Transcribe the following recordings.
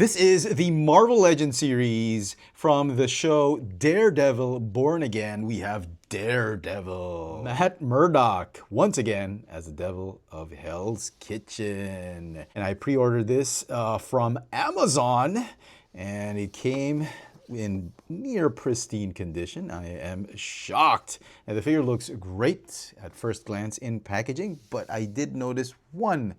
This is the Marvel Legends series from the show Daredevil Born Again. We have Daredevil, Matt Murdock, once again as the devil of Hell's Kitchen. And I pre-ordered this from Amazon, and it came in near pristine condition. I am shocked. And the figure looks great at first glance in packaging, but I did notice one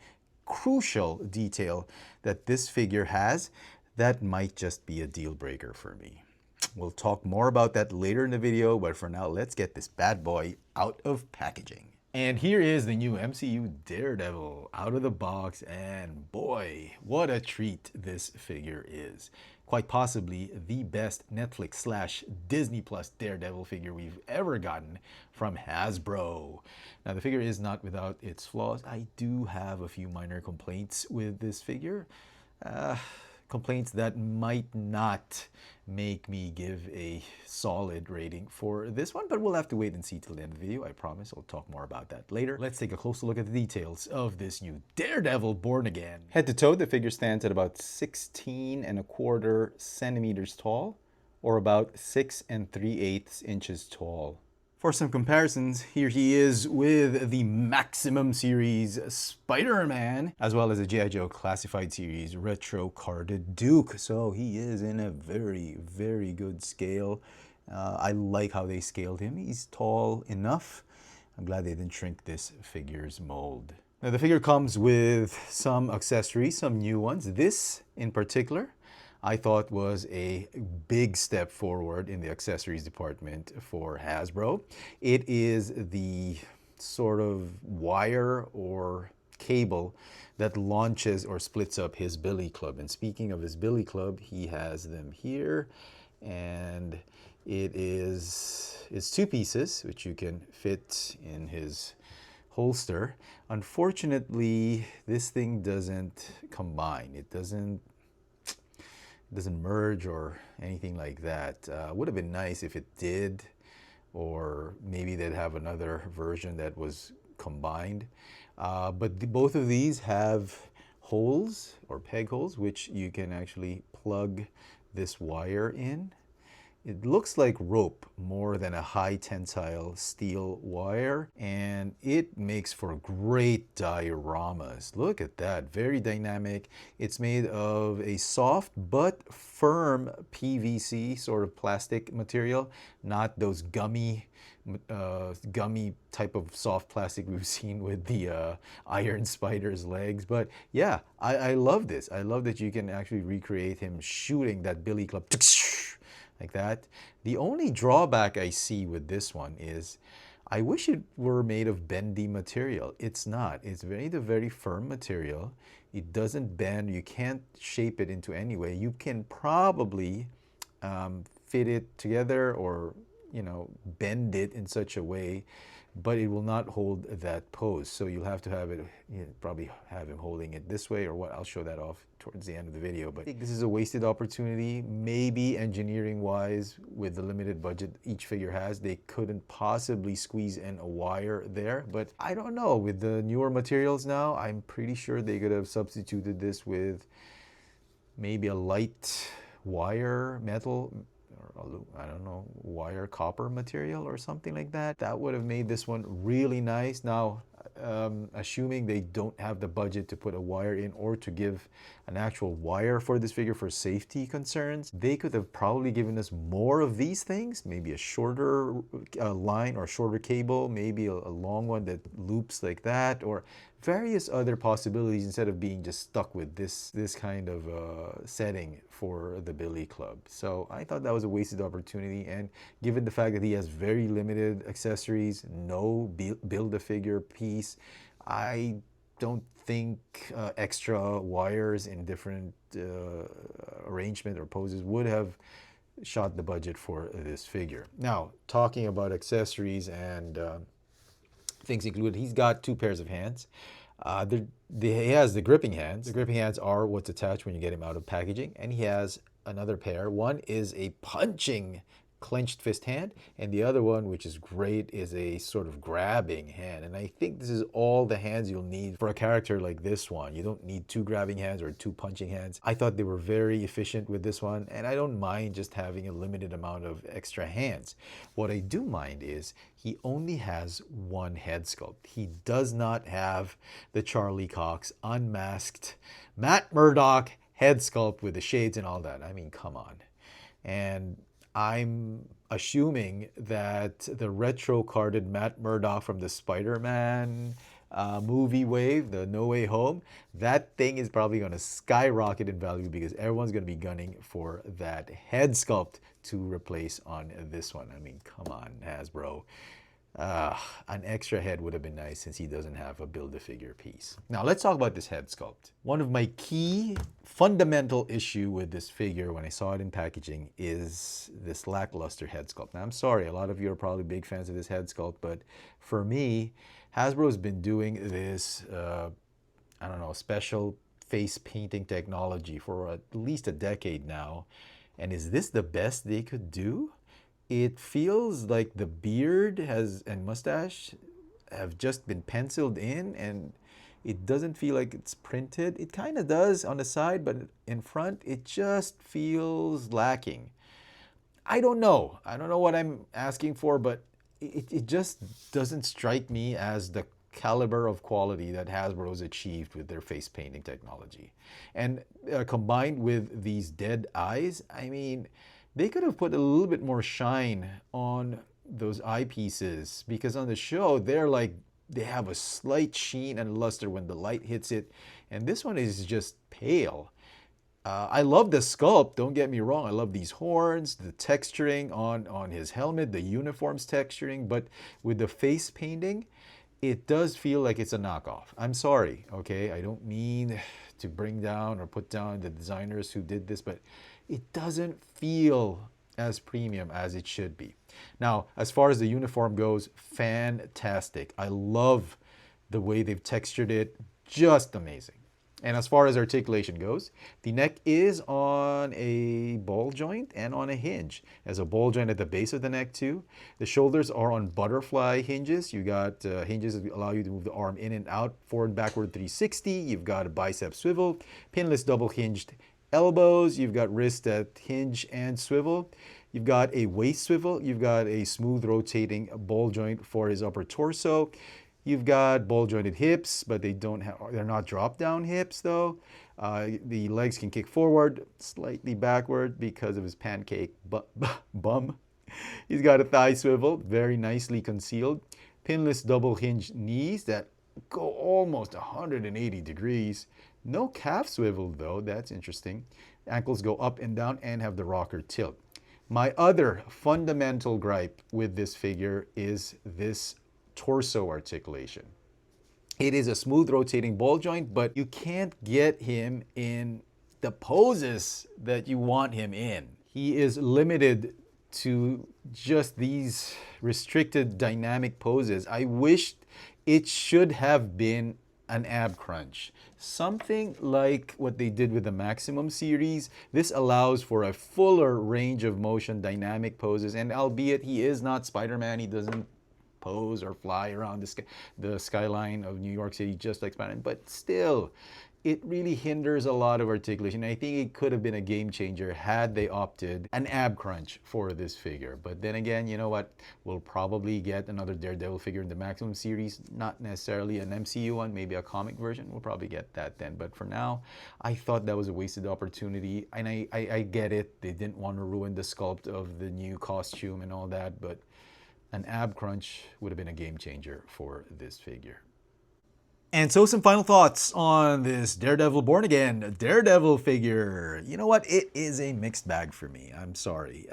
crucial detail that this figure has that might just be a deal breaker for me. We'll talk more about that later in the video, but for now, let's get this bad boy out of packaging. And here is the new MCU Daredevil out of the box, and boy, what a treat this figure is. Quite possibly the best Netflix/Disney Plus Daredevil figure we've ever gotten from Hasbro. Now, the figure is not without its flaws. I do have a few minor complaints with this figure. Complaints that might not make me give a solid rating for this one, but we'll have to wait and see till the end of the video. I promise I'll talk more about that later. Let's take a closer look at the details of this new Daredevil Born Again. Head to toe, the figure stands at about 16¼ centimeters tall, or about 6 3/8 inches tall. For some comparisons, here he is with the Maximum Series Spider-Man, as well as the G.I. Joe Classified Series Retro Carded Duke. So he is in a very, very good scale. I like how they scaled him. He's tall enough. I'm glad they didn't shrink this figure's mold. Now, the figure comes with some accessories, some new ones. This in particular, I thought was a big step forward in the accessories department for Hasbro. It is the sort of wire or cable that launches or splits up his billy club. And speaking of his billy club, he has them here, and it's two pieces, which you can fit in his holster. Unfortunately, this thing doesn't combine. It doesn't merge or anything like that. Would have been nice if it did, or maybe they'd have another version that was combined. But both of these have holes or peg holes, which you can actually plug this wire in. It looks like rope more than a high tensile steel wire, and it makes for great dioramas. Look at that, very dynamic. It's made of a soft but firm PVC sort of plastic material, not those gummy type of soft plastic we've seen with the Iron Spider's legs. But yeah, I love this. I love that you can actually recreate him shooting that billy club like that. The only drawback I see with this one is I wish it were made of bendy material. It's not. It's made of very firm material. It doesn't bend. You can't shape it into any way. You can probably fit it together or, bend it in such a way, but it will not hold that pose. So you'll have to have it, probably have him holding it this way or what. I'll show that off towards the end of the video. But I think this is a wasted opportunity. Maybe engineering wise, with the limited budget each figure has, they couldn't possibly squeeze in a wire there. But I don't know, with the newer materials now, I'm pretty sure they could have substituted this with maybe a light wire metal, or I don't know, wire copper material or something like that. That would have made this one really nice. Now, assuming they don't have the budget to put a wire in or to give an actual wire for this figure for safety concerns, they could have probably given us more of these things, maybe a shorter line or shorter cable, maybe a long one that loops like that, or various other possibilities instead of being just stuck with this kind of setting for the billy club. So I thought that was a wasted opportunity, and given the fact that he has very limited accessories, no build-a-figure piece, I don't think extra wires in different arrangement or poses would have shot the budget for this figure. Now, talking about accessories and things included, he's got 2 pairs of hands. He has the gripping hands. The gripping hands are what's attached when you get him out of packaging, and he has another pair. One is a punching clenched fist hand, and the other one, which is great, is a sort of grabbing hand. And I think this is all the hands you'll need for a character like this one. You don't need two grabbing hands or two punching hands. I thought they were very efficient with this one, and I don't mind just having a limited amount of extra hands. What I do mind is he only has one head sculpt. He does not have the Charlie Cox unmasked Matt Murdock head sculpt with the shades and all that. I mean, come on. And I'm assuming that the retro-carded Matt Murdock from the Spider-Man movie wave, the No Way Home, that thing is probably going to skyrocket in value because everyone's going to be gunning for that head sculpt to replace on this one. I mean, come on, Hasbro. An extra head would have been nice since he doesn't have a Build-A-Figure piece. Now let's talk about this head sculpt. One of my key fundamental issue with this figure when I saw it in packaging is this lackluster head sculpt. Now I'm sorry, a lot of you are probably big fans of this head sculpt, but for me, Hasbro's been doing this, I don't know, special face painting technology for at least a decade now. And is this the best they could do? It feels like the beard and mustache have just been penciled in, and it doesn't feel like it's printed. It kind of does on the side, but in front, it just feels lacking. I don't know. I don't know what I'm asking for, but it just doesn't strike me as the caliber of quality that Hasbro's achieved with their face painting technology. And combined with these dead eyes, I mean, they could have put a little bit more shine on those eyepieces, because on the show, they have a slight sheen and luster when the light hits it. And this one is just pale. I love the sculpt, don't get me wrong. I love these horns, the texturing on his helmet, the uniform's texturing. But with the face painting, it does feel like it's a knockoff. I'm sorry, okay? I don't mean to bring down or put down the designers who did this, but it doesn't feel as premium as it should be. Now, as far as the uniform goes, fantastic. I love the way they've textured it, just amazing. And as far as articulation goes, the neck is on a ball joint and on a hinge. There's a ball joint at the base of the neck too. The shoulders are on butterfly hinges. You got hinges that allow you to move the arm in and out, forward, backward 360. You've got a bicep swivel, pinless double hinged elbows. You've got wrist at hinge and swivel. You've got a waist swivel. You've got a smooth rotating ball joint for his upper torso. You've got ball jointed hips, but they're not drop down hips though. The legs can kick forward, slightly backward because of his pancake bum. He's got a thigh swivel, very nicely concealed. Pinless double hinge knees that go almost 180 degrees. No calf swivel though, that's interesting. Ankles go up and down and have the rocker tilt. My other fundamental gripe with this figure is this torso articulation. It is a smooth rotating ball joint, but you can't get him in the poses that you want him in. He is limited to just these restricted dynamic poses. I wished it should have been an ab crunch. Something like what they did with the Maximum series. This allows for a fuller range of motion dynamic poses, and albeit he is not Spider-Man, he doesn't pose or fly around the skyline of New York City just like Spider-Man, but still, it really hinders a lot of articulation. I think it could have been a game changer had they opted an ab crunch for this figure. But then again, you know what? We'll probably get another Daredevil figure in the Maximum series, not necessarily an MCU one, maybe a comic version. We'll probably get that then. But for now, I thought that was a wasted opportunity. And I get it. They didn't want to ruin the sculpt of the new costume and all that, but an ab crunch would have been a game changer for this figure. And so some final thoughts on this Daredevil Born Again Daredevil figure. You know what? It is a mixed bag for me. I'm sorry.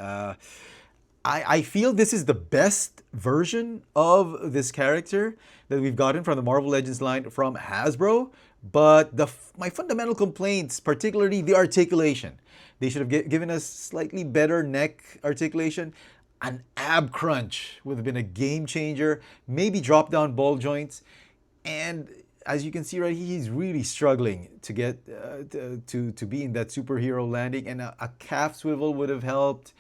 I feel this is the best version of this character that we've gotten from the Marvel Legends line from Hasbro. But my fundamental complaints, particularly the articulation. They should have given us slightly better neck articulation. An ab crunch would have been a game changer. Maybe drop down ball joints. And as you can see right, he's really struggling to get to be in that superhero landing, and a calf swivel would have helped.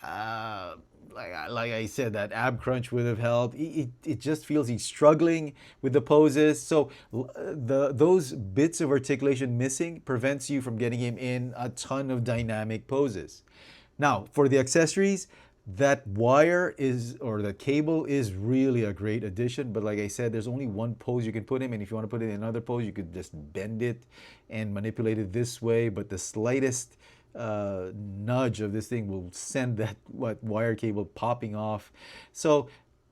Like I said, that ab crunch would have helped. It just feels he's struggling with the poses. So those bits of articulation missing prevents you from getting him in a ton of dynamic poses. Now, for the accessories, that wire is, or the cable is really a great addition. But like I said, there's only one pose you can put him in. If you want to put it in another pose, you could just bend it and manipulate it this way. But the slightest nudge of this thing will send that wire cable popping off. So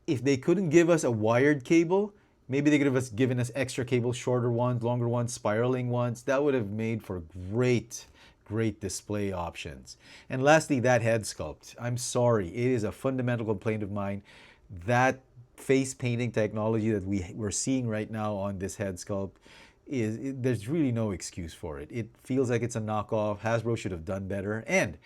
if they couldn't give us a wired cable, maybe they could have given us extra cables, shorter ones, longer ones, spiraling ones. That would have made for great display options. And lastly, that head sculpt. I'm sorry, it is a fundamental complaint of mine. That face painting technology that we're seeing right now on this head sculpt there's really no excuse for it. It feels like it's a knockoff. Hasbro should have done better, and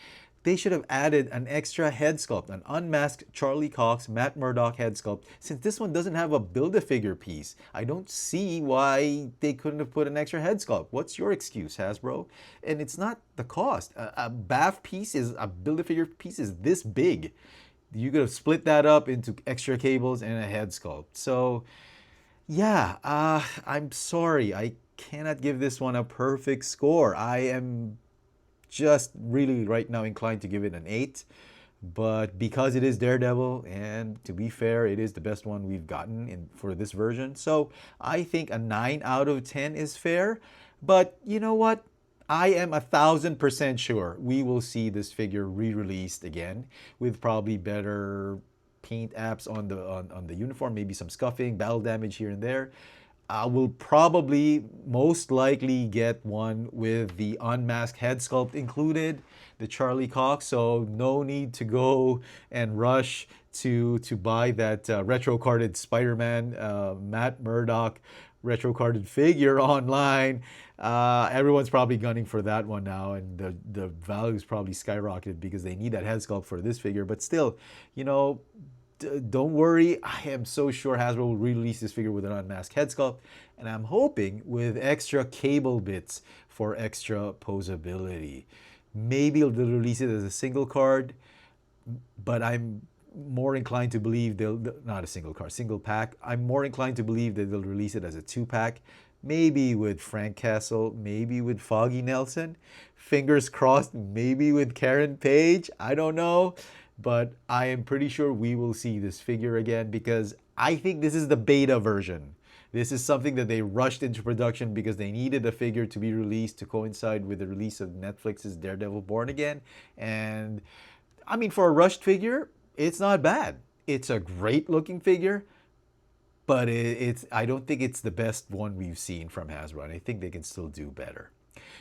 they should have added an extra head sculpt, an unmasked Charlie Cox, Matt Murdock head sculpt. Since this one doesn't have a Build-A-Figure piece, I don't see why they couldn't have put an extra head sculpt. What's your excuse, Hasbro? And it's not the cost. A BAF piece a Build-A-Figure piece is this big. You could have split that up into extra cables and a head sculpt. So yeah, I'm sorry. I cannot give this one a perfect score. I am just really right now inclined to give it an 8. But because it is Daredevil, and to be fair, it is the best one we've gotten for this version. So I think a 9 out of 10 is fair. But you know what? I am 1,000% sure we will see this figure re-released again with probably better paint apps on the uniform, maybe some scuffing, battle damage here and there. I will probably most likely get one with the unmasked head sculpt included, the Charlie Cox, so no need to go and rush to buy that retro carded Spider-Man Matt Murdock retro carded figure online. Everyone's probably gunning for that one now, and the value's probably skyrocketed because they need that head sculpt for this figure. But still, you know, don't worry. I am so sure Hasbro will release this figure with an unmasked head sculpt, and I'm hoping with extra cable bits for extra posability. Maybe they'll release it as a single card, but I'm more inclined to believe not a single card, single pack. I'm more inclined to believe that they'll release it as a 2-pack, maybe with Frank Castle, maybe with Foggy Nelson. Fingers crossed, maybe with Karen Page. I don't know. But I am pretty sure we will see this figure again because I think this is the beta version. This is something that they rushed into production because they needed a figure to be released to coincide with the release of Netflix's Daredevil Born Again. And I mean, for a rushed figure, it's not bad. It's a great looking figure, but I don't think it's the best one we've seen from Hasbro, and I think they can still do better.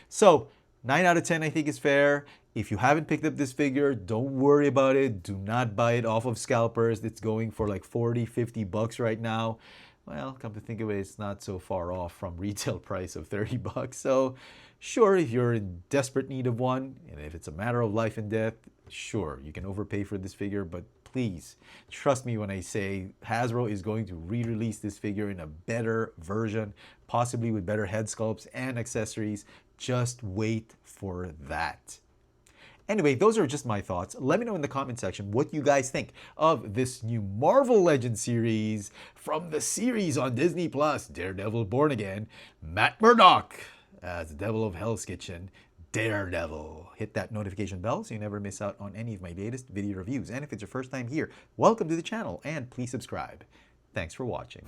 So 9 out of 10 I think is fair. If you haven't picked up this figure, don't worry about it. Do not buy it off of scalpers. It's going for like 40, 50 bucks right now. Well, come to think of it, it's not so far off from retail price of 30 bucks. So sure, if you're in desperate need of one, and if it's a matter of life and death, sure, you can overpay for this figure, but please trust me when I say Hasbro is going to re-release this figure in a better version, possibly with better head sculpts and accessories. Just wait for that. Anyway, those are just my thoughts. Let me know in the comment section what you guys think of this new Marvel Legends series from the series on Disney Plus, Daredevil Born Again, Matt Murdock as the Devil of Hell's Kitchen, Daredevil. Hit that notification bell so you never miss out on any of my latest video reviews. And if it's your first time here, welcome to the channel and please subscribe. Thanks for watching.